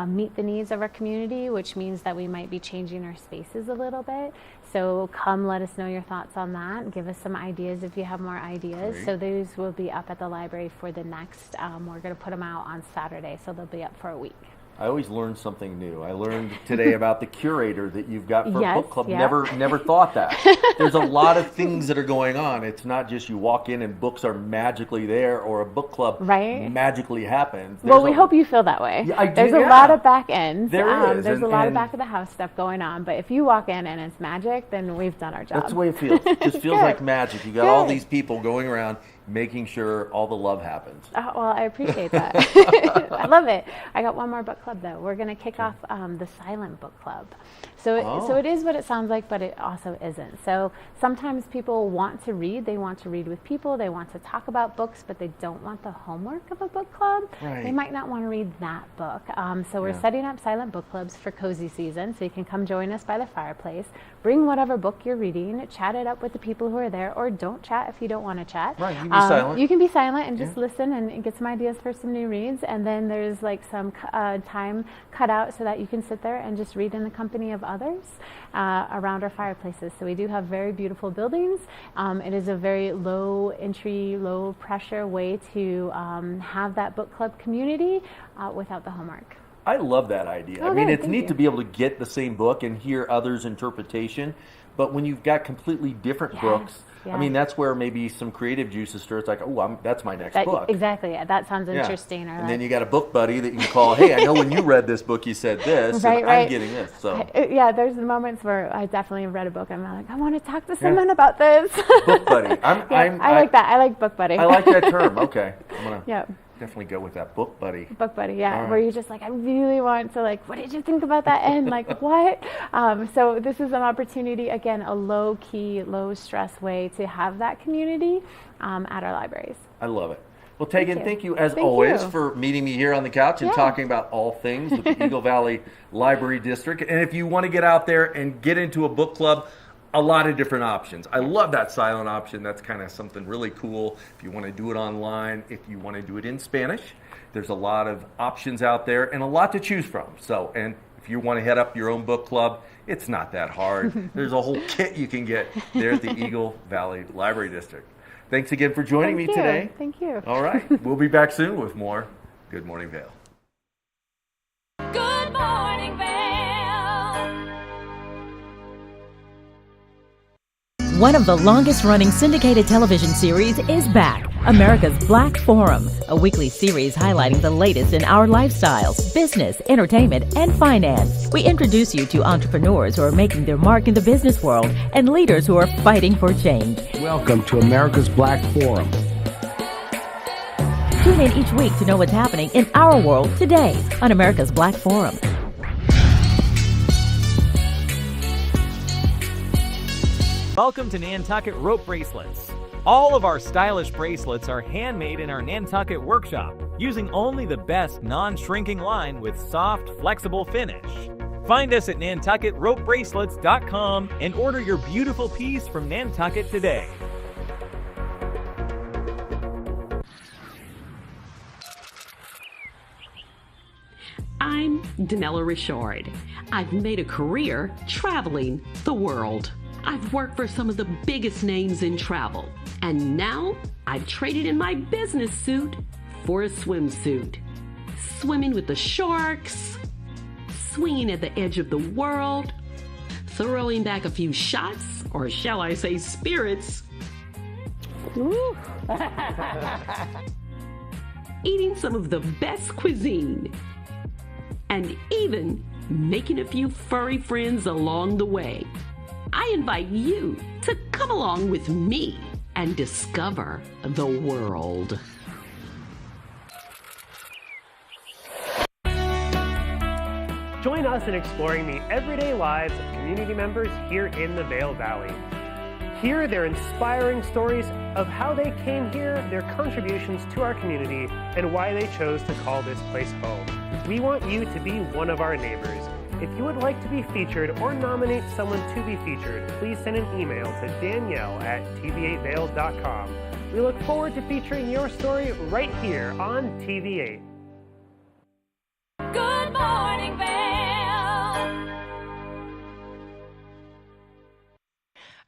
meet the needs of our community, which means that we might be changing our spaces a little bit. So come let us know your thoughts on that. Give us some ideas if you have more ideas. Great. So those will be up at the library for the next, we're going to put them out on Saturday, so they'll be up for a week. I always learn something new. I learned today about the curator that you've got for a Yes, book club. yeah. Never thought that. There's a lot of things that are going on. It's not just you walk in and books are magically there, or a book club magically happens. Well, we hope you feel that way. Yeah, I do, There's a yeah. lot of back ends. There is. There's a lot of back of the house stuff going on. But if you walk in and it's magic, then we've done our job. That's the way it feels. It just feels Good. like magic. You got all Good. these people going around making sure all the love happens. Oh, well, I appreciate that. I love it. I got one more book club, though. We're going to kick off the silent book club. So it is what it sounds like, but it also isn't. So sometimes people want to read. They want to read with people. They want to talk about books, but they don't want the homework of a book club. Right. They might not want to read that book. So we're setting up silent book clubs for cozy season. So you can come join us by the fireplace. Bring whatever book you're reading. Chat it up with the people who are there, or don't chat if you don't want to chat. Right, you can be silent. You can be silent and just listen and get some ideas for some new reads. And then there's like some time cut out so that you can sit there and just read in the company of others around our fireplaces. So we do have very beautiful buildings. It is a very low entry, low pressure way to have that book club community without the homework. I love that idea. Oh, I mean, good, it's thank neat you. to be able to get the same book and hear others' interpretation. But when you've got completely different books, I mean, that's where maybe some creative juices stir. It's like, oh, that's my next book. Exactly. Yeah, that sounds interesting. Or And then you got a book buddy that you can call, hey, I know when you read this book, you said this, and I'm getting this. So yeah, there's moments where I definitely have read a book and I'm like, I want to talk to someone about this. Book buddy. I like that. I like book buddy. I like that term. Okay. I'm going to definitely go with that, book buddy. Book buddy, yeah, All where right. you're just like, I really want to, like, what did you think about that end? Like, what? So this is an opportunity, again, a low-key, low-stress way to have that community at our libraries. I love it. Well, Tegan, thank you as Thank always you. for meeting me here on the couch and talking about all things with the Eagle Valley Library District. And if you want to get out there and get into a book club, a lot of different options. I love that silent option. That's kind of something really cool. If you want to do it online, if you want to do it in Spanish, there's a lot of options out there and a lot to choose from. So, and if you want to head up your own book club, it's not that hard. There's a whole kit you can get there at the Eagle Valley Library District. Thanks again for joining me today. Thank you. All right. We'll be back soon with more Good Morning Vail. Good morning, Vail. One of the longest-running syndicated television series is back. America's Black Forum, a weekly series highlighting the latest in our lifestyles, business, entertainment, and finance. We introduce you to entrepreneurs who are making their mark in the business world and leaders who are fighting for change. Welcome to America's Black Forum. Tune in each week to know what's happening in our world today on America's Black Forum. Welcome to Nantucket Rope Bracelets. All of our stylish bracelets are handmade in our Nantucket workshop, using only the best non-shrinking line with soft, flexible finish. Find us at NantucketRopeBracelets.com and order your beautiful piece from Nantucket today. I'm Danella Richard. I've made a career traveling the world. I've worked for some of the biggest names in travel, and now I've traded in my business suit for a swimsuit. Swimming with the sharks, swinging at the edge of the world, throwing back a few shots, or shall I say spirits, eating some of the best cuisine, and even making a few furry friends along the way. I invite you to come along with me and discover the world. Join us in exploring the everyday lives of community members here in the Vail Valley. Hear their inspiring stories of how they came here, their contributions to our community, and why they chose to call this place home. We want you to be one of our neighbors. If you would like to be featured or nominate someone to be featured, please send an email to danielle@tv8vail.com. We look forward to featuring your story right here on TV8. Good morning, Vail.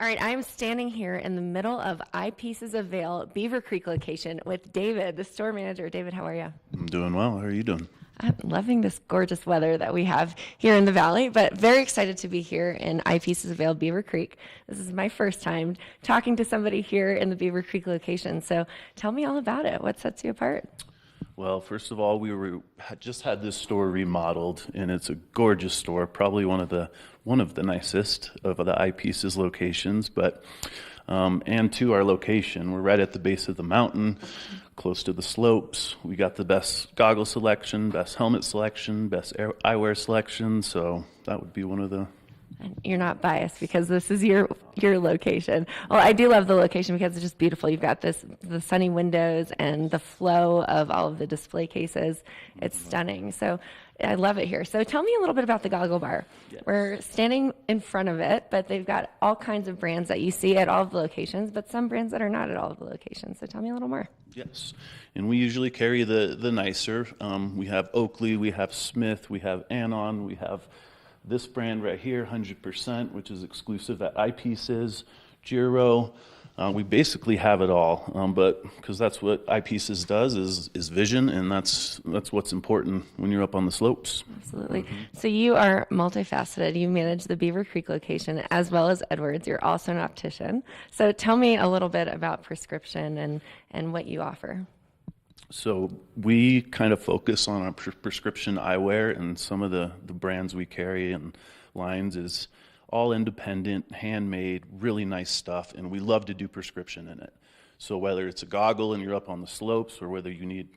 All right, I'm standing here in the middle of Eyepieces of Vail, Beaver Creek location with David, the store manager. David, how are you? I'm doing well. How are you doing? I'm loving this gorgeous weather that we have here in the valley, but very excited to be here in Eyepieces of Vail, Beaver Creek. This is my first time talking to somebody here in the Beaver Creek location. So tell me all about it. What sets you apart? Well, first of all, just had this store remodeled, and it's a gorgeous store, probably one of the nicest of the Eyepieces locations. But and to our location, we're right at the base of the mountain, close to the slopes. We got the best goggle selection, best helmet selection, best eyewear selection. So that would be one of the. And you're not biased because this is your location. Well, I do love the location because it's just beautiful. You've got the sunny windows and the flow of all of the display cases. It's stunning. So I love it here. So tell me a little bit about the goggle bar. Yes. We're standing in front of it, but they've got all kinds of brands that you see at all of the locations, but some brands that are not at all of the locations. So tell me a little more. Yes, and we usually carry the nicer. We have Oakley, we have Smith, we have Anon, we have this brand right here, 100%, which is exclusive at Eyepieces, Giro. We basically have it all, but because that's what Eyepieces does is vision, and that's what's important when you're up on the slopes. Absolutely. So you are multifaceted. You manage the Beaver Creek location as well as Edwards. You're also an optician. So tell me a little bit about prescription and what you offer. So we kind of focus on our prescription eyewear, and some of the brands we carry and lines is all independent, handmade, really nice stuff, and we love to do prescription in it. So whether it's a goggle and you're up on the slopes, or whether you need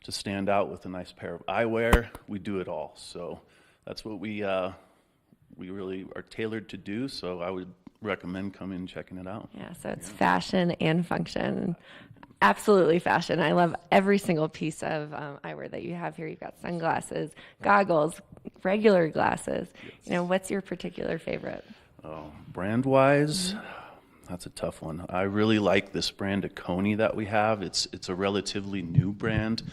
to stand out with a nice pair of eyewear, we do it all. So that's what we really are tailored to do, so I would recommend coming and checking it out. Yeah, so it's fashion and function. Absolutely fashion. I love every single piece of eyewear that you have here. You've got sunglasses, goggles, regular glasses. Yes. You know, what's your particular favorite? Brand-wise, that's a tough one. I really like this brand of Coney that we have. It's a relatively new brand,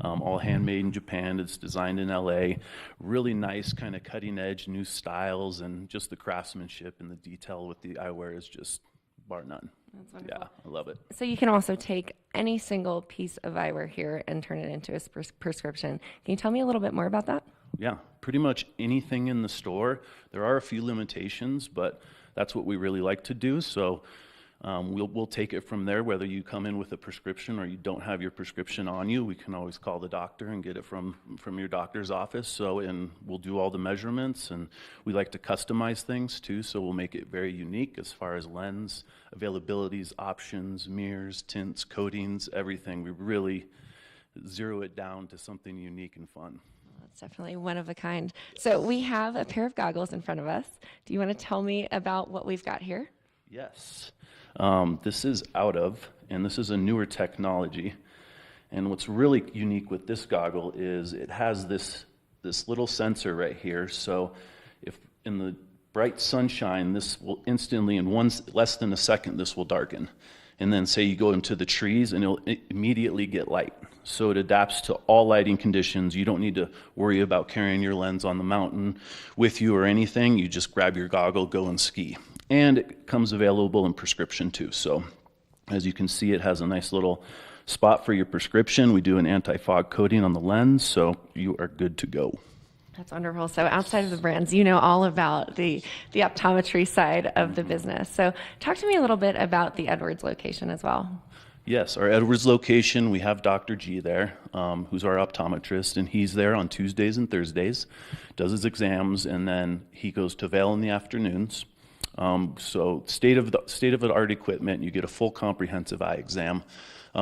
all handmade in Japan. It's designed in LA. Really nice, kind of cutting-edge new styles, and just the craftsmanship and the detail with the eyewear is just bar none. That's wonderful. Yeah, I love it. So you can also take any single piece of eyewear here and turn it into a prescription. Can you tell me a little bit more about that? Yeah, pretty much anything in the store. There are a few limitations, but that's what we really like to do. So we'll take it from there. Whether you come in with a prescription or you don't have your prescription on you, we can always call the doctor and get it from your doctor's office. And we'll do all the measurements, and we like to customize things too. So we'll make it very unique as far as lens availabilities, options, mirrors, tints, coatings, everything. We really zero it down to something unique and fun. It's definitely one of a kind. So we have a pair of goggles in front of us. Do you want to tell me about what we've got here? Yes. This is and this is a newer technology. And what's really unique with this goggle is it has this little sensor right here. So if in the bright sunshine, this will instantly, in less than a second, this will darken. And then say you go into the trees and it'll immediately get light. So it adapts to all lighting conditions. You don't need to worry about carrying your lens on the mountain with you or anything. You just grab your goggle, go and ski. And it comes available in prescription too. So as you can see, it has a nice little spot for your prescription. We do an anti-fog coating on the lens, so you are good to go. That's wonderful. So outside of the brands, you know all about the optometry side of the business. So talk to me a little bit about the Edwards location as well. Yes, our Edwards location, we have Dr. G there, who's our optometrist, and he's there on Tuesdays and Thursdays, does his exams, and then he goes to Vail in the afternoons. So state-of-the-art equipment, you get a full comprehensive eye exam.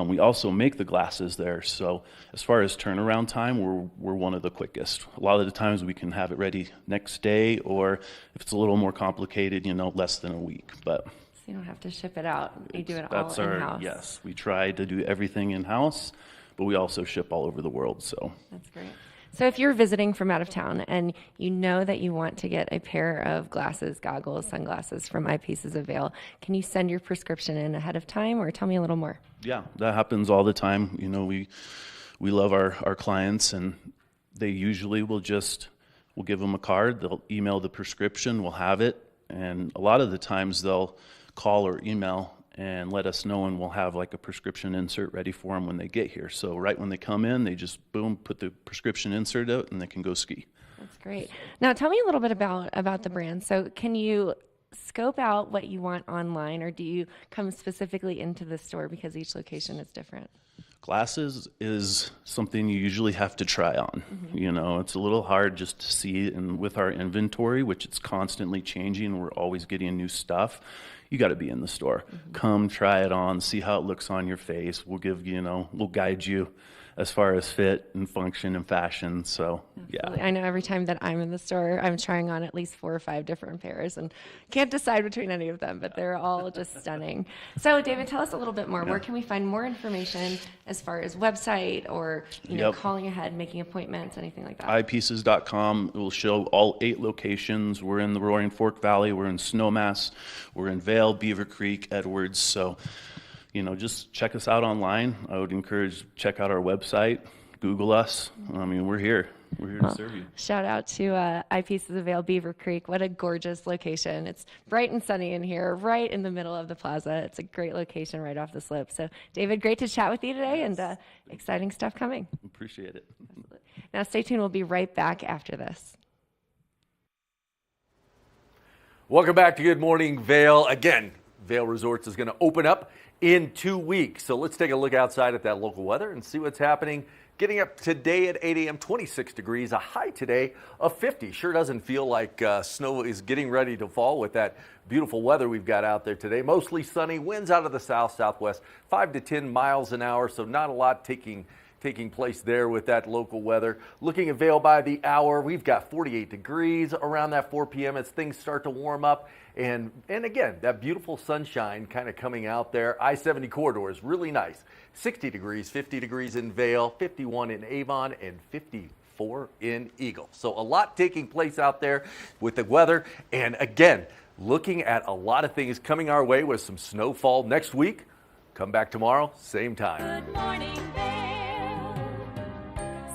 We also make the glasses there, so as far as turnaround time, we're one of the quickest. A lot of the times we can have it ready next day, or if it's a little more complicated, less than a week. But so you don't have to ship it out. You do it all in-house. Yes, we try to do everything in-house, but we also ship all over the world. So that's great. So if you're visiting from out of town and you know that you want to get a pair of glasses, goggles, sunglasses from Eyepieces of Vail, can you send your prescription in ahead of time, or tell me a little more? Yeah, that happens all the time. We love our clients, and they usually we'll give them a card, they'll email the prescription, we'll have it, and a lot of the times they'll call or email and let us know, and we'll have like a prescription insert ready for them when they get here. So right when they come in, they just boom, put the prescription insert out, and they can go ski. That's great. Now tell me a little bit about the brand. So can you scope out what you want online, or do you come specifically into the store because each location is different? Glasses is something you usually have to try on. You know, it's a little hard just to see, and with our inventory, which it's constantly changing, we're always getting new stuff. You got to be in the store. Come try it on, see how it looks on your face. We'll give you, we'll guide you as far as fit and function and fashion. So, yeah. I know every time that I'm in the store, I'm trying on at least 4 or 5 different pairs and can't decide between any of them, but they're all just stunning. So, David, tell us a little bit more. Where can we find more information as far as website or, calling ahead, making appointments, anything like that? eyepieces.com. It will show all 8 locations. We're in the Roaring Fork Valley. We're in Snowmass. We're in Vail, Beaver Creek, Edwards. So, just check us out online. I would encourage check out our website, Google us. I mean, we're here. We're here to serve you. Shout out to Eyepieces of Vail, Beaver Creek. What a gorgeous location. It's bright and sunny in here, right in the middle of the plaza. It's a great location right off the slope. So, David, great to chat with you today, and exciting stuff coming. Appreciate it. Now, stay tuned. We'll be right back after this. Welcome back to Good Morning Vail. Again, Vail Resorts is going to open up in 2 weeks. So let's take a look outside at that local weather and see what's happening. Getting up today at 8 a.m., 26 degrees, a high today of 50. Sure doesn't feel like snow is getting ready to fall with that beautiful weather we've got out there today. Mostly sunny, winds out of the south, southwest, 5 to 10 miles an hour, so not a lot taking place there with that local weather. Looking at Vail by the hour, we've got 48 degrees around that 4 p.m. as things start to warm up. And again, that beautiful sunshine kind of coming out there. I-70 corridor is really nice. 60 degrees, 50 degrees in Vail, 51 in Avon, and 54 in Eagle. So a lot taking place out there with the weather. And again, looking at a lot of things coming our way with some snowfall next week. Come back tomorrow, same time. Good morning, Vail.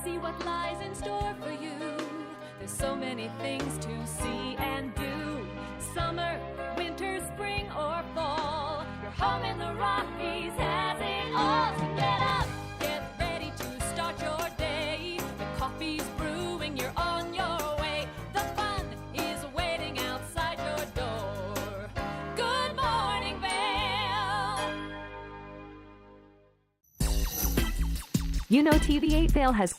See what lies in store for you. There's so many things to see and do. Summer, winter, spring, or fall. Your home in the Rockies has it all. So get up, get ready to start your day. The coffee's brewing, you're on your way. The fun is waiting outside your door. Good morning, Vail. TV8 Vail has